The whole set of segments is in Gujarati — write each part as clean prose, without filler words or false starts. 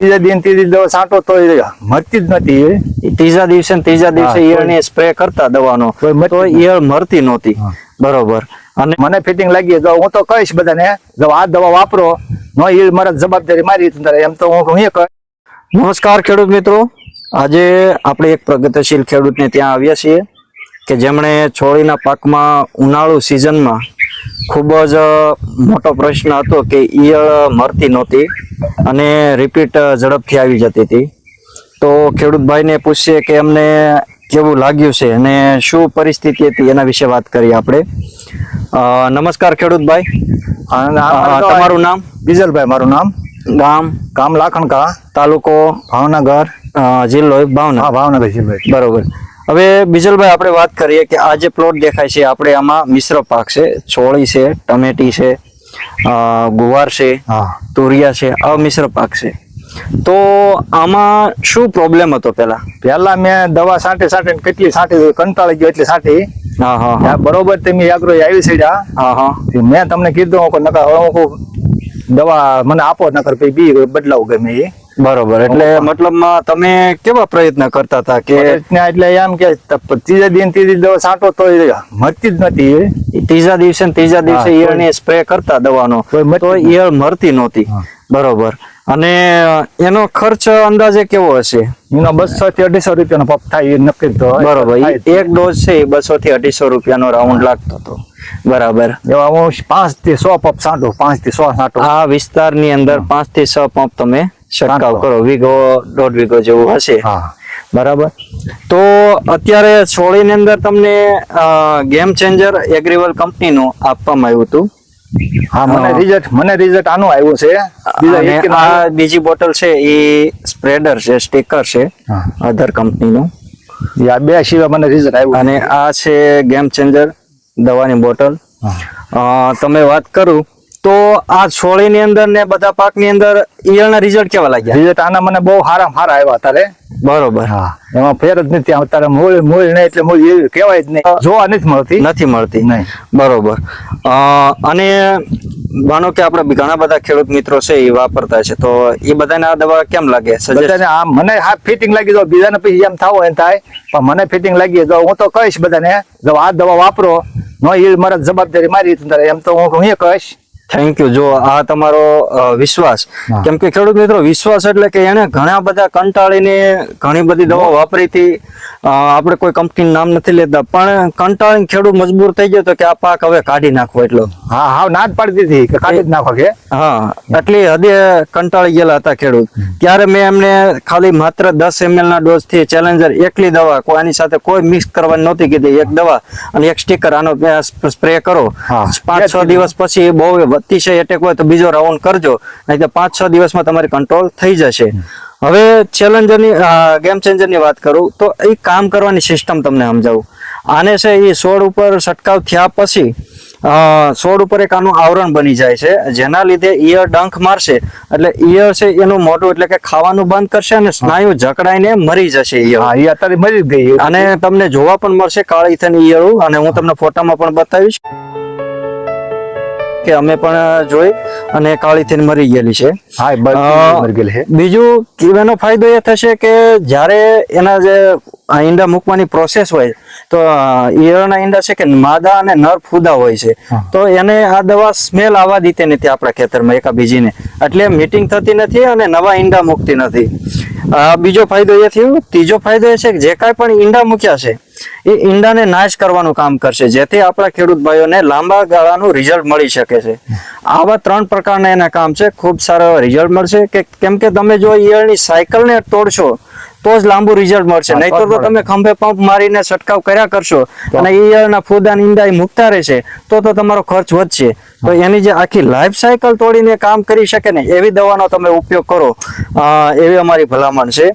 ત્રીજા દિન ત્રીજી દવા છાંટો તો મરતી જ નથી. ત્રીજા દિવસે ઈયળની સ્પ્રે કરતા દવાનો તો ઈયળ મરતી નહોતી. બરોબર. અને મને ફિટિંગ લાગી તો હું તો કહીશ બધાને, જો આ દવા વાપરો નો ઈયળ મારા જવાબદારી મારી એમ તો હું એ કહું. નમસ્કાર ખેડૂત મિત્રો, આજે આપણે એક પ્રગતિશીલ ખેડૂતને ત્યાં આવ્યા છીએ કે જેમણે છોડીના પાકમાં ઉનાળુ સિઝનમાં ખૂબ જ મોટો પ્રશ્ન હતો કે ઈયળ મરતી નહોતી અને રિપીટ ઝડપથી આવી જતી હતી. તો ખેડૂતભાઈને પૂછીએ કે એમને કેવું લાગ્યું છે અને શું પરિસ્થિતિ હતી, એના વિશે વાત કરીએ આપણે. નમસ્કાર ખેડૂતભાઈ, તમારું નામ? બીજલભાઈ મારું નામ. ગામ લાખણકા, તાલુકો ભાવનગર, જિલ્લો ભાવનગર. ભાવનગર જિલ્લો. બરોબર. હવે બીજલભાઈ આપણે વાત કરીએ કે આ જે પ્લોટ દેખાય છે આપણે આમાં મિશ્ર પાક છે, છોળી છે, ટમેટી છે, ગુવાર છે, તુરિયા છે, આ મિશ્ર પાક છે. તો આમાં શું પ્રોબ્લેમ હતો? પેલા મેં દવા છાંટી કેટલી છાંટી કંટાળી ગયો એટલે છાંટી. બરોબર તમે આગ્રો આવી છે. મેં તમને કીધું નકર દવા મને આપો, નકર બી બદલાવું ગમે એ. બરોબર. એટલે મતલબમાં તમે કેવા પ્રયત્ન કરતા હતા કે એટલે એમ કે ત્રીજા દિન ત્રીજી દવા છાંટો તો મરતી જ નથી. ત્રીજા દિવસે ઈયળની સ્પ્રે કરતા દવાનો તો ઈયળ મરતી નહોતી. બરોબર. અને એનો ખર્ચ અંદાજે કેવો હશે? એનો 200 થી 250 રૂપિયાનો પપ થાય નક્કી તો. બરોબર. એક ડોઝ છે 200 થી 250 રૂપિયાનો રાઉન્ડ લાગતો હતો. બરાબર. એવા હું 5 થી 100 પપ છાંટું. 5 થી 100 છાંટું. આ વિસ્તારની અંદર 5 થી 6 પંપ તમે છંટકાવ કરો. વીઘો 1.5 વીઘો જેવું હશે. બરાબર. તો અત્યારે છોડીની અંદર તમને ગેમ ચેન્જર એગ્રીવલ કંપનીનું આપવામાં આવ્યું હતું. મને રિઝલ્ટ આનું આવ્યું છે. આ બીજી બોટલ છે એ સ્પ્રેડર છે, સ્ટીકર છે અધર કંપનીનું. આ બે સિવાય મને રિઝલ્ટ આવ્યું. અને આ છે ગેમ ચેન્જર દવાની બોટલ. તમે વાત કરું તો આ છોડીની અંદર ને બધા પાકની અંદર ઈયળના રિઝલ્ટ કેવા લાગ્યા? રિઝલ્ટ આના મને બહુ સારા આવ્યા તારે. બરોબર. એમાં ફેર જ નથી તારે મૂળ નહીં એટલે મૂળ એવી કહેવાય જ નહીં, જોવા નથી મળતી. નહીં. બરોબર. અને માનો કે આપણે ઘણા બધા ખેડૂત મિત્રો છે એ વાપરતા છે, તો એ બધાને આ દવા કેમ લાગે? મને ફિટિંગ લાગી તો બીજાને પછી એમ થાવ એમ થાય, પણ મને ફિટિંગ લાગી તો હું તો કહીશ બધાને, જો આ દવા વાપરો નો ઈયળ મારા જવાબદારી મારી એમ તો હું એ કહીશ. Thank you. જો આ તમારો વિશ્વાસ, કેમ કે ખેડૂત મિત્રો વિશ્વાસ એટલે કે એને ઘણા બધા કંટાળીને ઘણી બધી દવા વાપરી હતી. આપણે કોઈ કંપનીનું નામ નથી લેતા, પણ કંટાળીને ખેડૂત મજબૂર થઈ ગયો તો કે આ પાક હવે કાઢી નાખવો. એટલો ના જ પાડતી હતી કે કાઢી જ નાખો કે. એટલી હદે કંટાળી ગયેલા હતા ખેડૂત. ત્યારે મેં એમને ખાલી માત્ર 10 ml ના ડોઝ થી ચેલેન્જર એકલી દવા, આની સાથે કોઈ મિક્સ કરવાની નહોતી કીધી, એક દવા અને એક સ્ટીકર, આનો સ્પ્રે કરો. 5-6 દિવસ પછી બહુ અતિશય એટેક હોય તો બીજો રાઉન્ડ કરજો, નહીં તો 5-6 દિવસમાં તમારી કંટ્રોલ થઈ જશે. હવે ચેલેન્જરની ગેમ ચેન્જરની વાત કરું તો એ કામ કરવાની સિસ્ટમ તમને સમજાવું. આને છે એ છોડ ઉપર છંટકાવ થયા પછી છોડ ઉપર એક આનું આવરણ બની જાય છે, જેના લીધે ઈયળ ડંખ મારશે એટલે ઈયળ છે એનું મોઢું એટલે કે ખાવાનું બંધ કરશે અને સ્નાયુ જકડાઈને મરી જશે ઈયળ. અત્યારે મરી જ ગઈ. અને તમને જોવા પણ મળશે કાળી થઈને ઈયળું, અને હું તમને ફોટામાં પણ બતાવીશ કે અમે પણ જોઈ અને કાળી થઈને મરી ગયેલી છે. બીજું એનો ફાયદો એ થશે કે જ્યારે એના જે ઈંડા મૂકવાની પ્રોસેસ હોય તો ઈયળના ઈંડા છે કે માદા અને નર ફૂદા હોય છે, તો એને આ દવા સ્મેલ આવવા દીધી નથી આપણા ખેતરમાં એકાબીજીને, એટલે મીટિંગ થતી નથી અને નવા ઈંડા મૂકતી નથી. બીજો ફાયદો એ થયો. ત્રીજો ફાયદો એ છે કે જે કાંઈ પણ ઈંડા મૂક્યા છે એ ઈંડાને નાશ કરવાનું કામ કરશે, જેથી આપણા ખેડૂત ભાઈઓને લાંબા ગાળાનું રિઝલ્ટ મળી શકે છે. આવા 3 પ્રકારના એના કામ છે. ખૂબ સારો રિઝલ્ટ મળશે કે કેમ કે તમે જો ઈયળની સાયકલને તોડશો તો જ લાંબુ રિઝલ્ટ મળશે, નહીતર તો તમે ખંભે પંપ મારીને છંટકાવ કર્યા કરશો અને ઈયળના ફૂદા ઈંડા મૂકતા રહેશે તો તમારો ખર્ચ વધશે. તો એની જે આખી લાઈફ સાયકલ તોડીને કામ કરી શકે ને એવી દવાનો તમે ઉપયોગ કરો, એવી અમારી ભલામણ છે.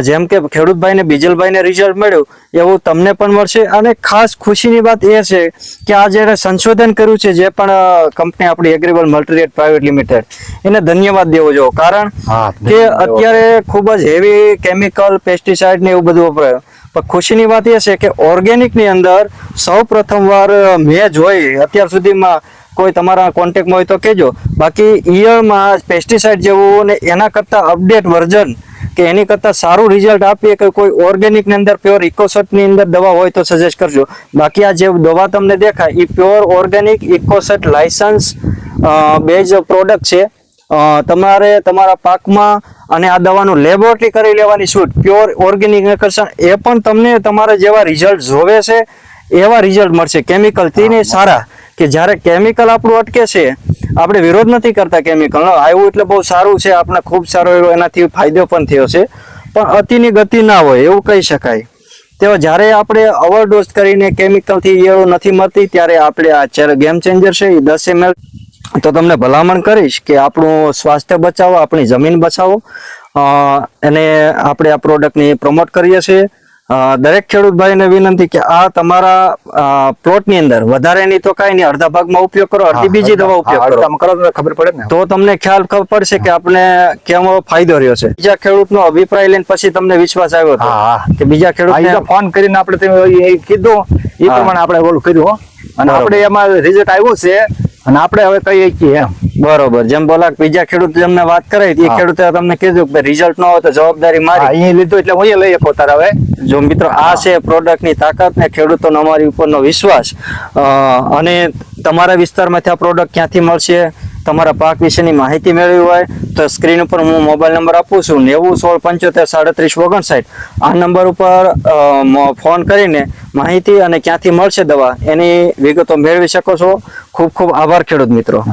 જેમ કે ખેડૂતભાઈને બીજલભાઈને રિઝલ્ટ મળ્યું એવું તમને પણ મળશે. અને ખાસ ખુશીની વાત એ છે કે આ જે સંશોધન કર્યું છે, જે પણ કંપની આપણી એગ્રીવલ મલ્ટીરેટ પ્રાઇવેટ લિમિટેડ, એને ધન્યવાદ દેવો જોઈએ, કારણ કે અત્યારે ખૂબ જ હેવી કેમિકલ, પેસ્ટિસાઇડ ને એવું બધું વપરાય. પણ ખુશીની વાત એ છે કે ઓર્ગેનિક ની અંદર સૌ પ્રથમ વાર મેં જોઈ અત્યાર સુધીમાં કોઈ તમારા કોન્ટેક્ટમાં હોય તો કહેજો. બાકી ઈયળમાં પેસ્ટિસાઇડ જેવું ને એના કરતાં અપડેટ વર્ઝન કે એની કરતાં સારું રિઝલ્ટ આપીએ કે કોઈ ઓર્ગેનિકની અંદર પ્યોર ઇકોસેટની અંદર દવા હોય તો સજેસ્ટ કરજો. બાકી આ જે દવા તમને દેખાય એ pure organic Ecocert licence base product છે. તમારે તમારા પાકમાં અને આ દવાનું લેબોરેટરી કરી લેવાની છૂટ. પ્યોર ઓર્ગેનિક કરશન એ પણ તમને તમારા જેવા રિઝલ્ટ જોવે છે એવા રિઝલ્ટ મળશે કેમિકલથી ને સારા. કે જ્યારે કેમિકલ આપણું અટકે છે, આપણે વિરોધ નથી કરતા કેમિકલનો, આવ્યું એટલે બહુ સારું છે, આપણે ખૂબ સારો એવો એનાથી ફાયદો પણ થયો છે, પણ અતિની ગતિ ના હોય એવું કહી શકાય. તો જ્યારે આપણે ઓવરડોઝ કરીને કેમિકલથી ઈયળો નથી મરતી ત્યારે આપણે આ ગેમ ચેન્જર છે એ 10 ml તો તમને ભલામણ કરીશ કે આપણું સ્વાસ્થ્ય બચાવો, આપણી જમીન બચાવો, અને આપણે આ પ્રોડક્ટની પ્રમોટ કરીએ છીએ. દરેક ખેડૂત ભાઈને વિનંતી કે આ તમારા પ્લોટની અંદર વધારેની તો કાંઈ નહીં, અડધા ભાગમાં ઉપયોગ કરો, અડધી બીજી દવા ઉપયોગ કરો તો ખબર પડે ને, તો તમને ખ્યાલ પડશે કે આપણે કેવો ફાયદો રહ્યો છે. બીજા ખેડૂતનો અભિપ્રાય લઈને પછી તમને વિશ્વાસ આવ્યો હતો કે બીજા ખેડૂતને ફોન કરીને આપણે કીધું એ પ્રમાણે આપણે ઓલું કર્યું અને આપણે એમાં રિઝલ્ટ આવ્યું છે અને આપણે હવે કહીએ છીએ એમ. બરોબર. જેમ બોલા બીજા ખેડૂત જેમને વાત કરે એ ખેડૂતે તમને કીધું કે રિઝલ્ટ ન હોય તો જવાબદારી મારી. અહીં લીધું એટલે હું લઈ શકો તારે હવે. જો મિત્રો આ છે પ્રોડક્ટની તાકાત ને ખેડૂતોનો અમારી ઉપરનો વિશ્વાસ. અને તમારા વિસ્તારમાંથી આ પ્રોડક્ટ ક્યાંથી મળશે, તમારા પાક વિશેની માહિતી મેળવી હોય તો સ્ક્રીન ઉપર હું મોબાઈલ નંબર આપું છું 90 16 75 37 59. આ નંબર ઉપર ફોન કરીને માહિતી અને ક્યાંથી મળશે દવા એની વિગતો મેળવી શકો છો. ખૂબ ખૂબ આભાર ખેડૂત મિત્રો.